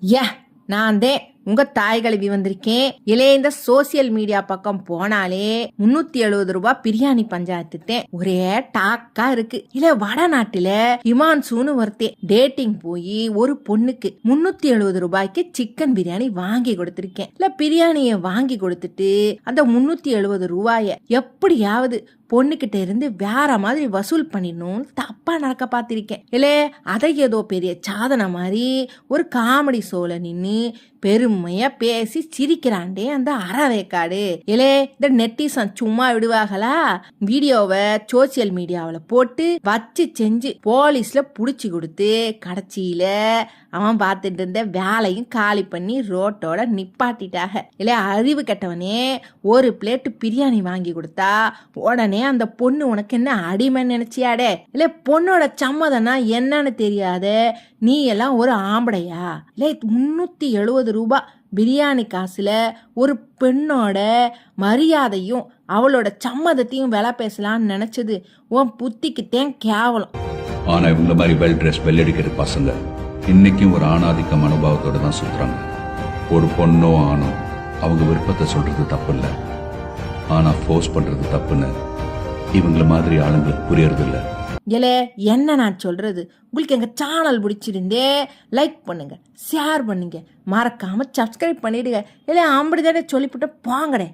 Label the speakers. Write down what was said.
Speaker 1: யா நான் தான் உங்க தாய் கழுவி வந்திருக்கேன். இந்த சோசியல் மீடியா பக்கம் போனாலே 370 ரூபாய் பிரியாணி பஞ்சாயத்து ஒரே டாக்கா இருக்கு. வடநாட்டுல ஹிமான்சுன்னு ஒருத்தன் டேட்டிங் போய் ஒரு பொண்ணுக்கு 370 ரூபாய்க்கு சிக்கன் பிரியாணி வாங்கி கொடுத்திருக்கேன். பிரியாணிய வாங்கி கொடுத்துட்டு அந்த 370 ரூபாய எப்படியாவது பொண்ணுகிட்ட இருந்து வேற மாதிரி வசூல் பண்ணிடணும் தப்பா நடக்க பார்த்திருக்கேன். அதை ஏதோ பெரிய சாதனை மாதிரி ஒரு காமெடி ஷோல நின்னு பெருமையா பேசி சிரிக்கிறாண்டே அந்த அறவேக்காடு. இந்த நெட்டிசன் சும்மா விடுவாங்களா? வீடியோவை சோசியல் மீடியாவில் போட்டு வச்சு செஞ்சு போலீஸ்ல புடிச்சு கொடுத்து கடைசியில அவன் பார்த்துட்டு இருந்த வேலையும் காலி பண்ணி ரோட்டோட நிப்பாட்டிட்டாக. அறிவு கெட்டவனே ஒரு பிளேட் பிரியாணி வாங்கி கொடுத்தா உடனே அந்த பொண்ணு உனக்கு என்ன அடிமை நினைச்சியாடே? பொண்ணோட சம்மதம்னா என்னன்னு தெரியாத நீ எல்லாம் ஒரு ஆம்படையா? 370 ரூபாய் பிரியாணி காசுல ஒரு பெண்ணோட மரியாதையும் அவளோட சம்மதத்தையும் விலை பேசலான்னு நினைச்சது உன் புத்திக்குத்தேன் கேவலம்.
Speaker 2: ஆனா இவங்க மாதிரி வெல் ட்ரெஸ் வெள்ளடிக்கிற பசங்க இன்னைக்கும் ஒரு ஆணாதிக்க மனோபாவத்தோட தான் சுத்துறாங்க. ஒரு பொண்ணோ ஆணோ அவங்க விருப்பத்தை சொல்றது தப்பு இல்லை, ஆனா ஃபோர்ஸ் பண்றது தப்புன்னு இவங்கள மாதிரி ஆளுங்களுக்கு புரியறது இல்லை.
Speaker 1: என்ன நான் சொல்றது, உங்களுக்கு எங்க சேனல் பிடிச்சிருந்தே லைக் பண்ணுங்க, ஷேர் பண்ணுங்க, மறக்காம சப்ஸ்கிரைப் பண்ணிடுங்க. அப்படிதானே சொல்லிவிட்டு போங்கடே.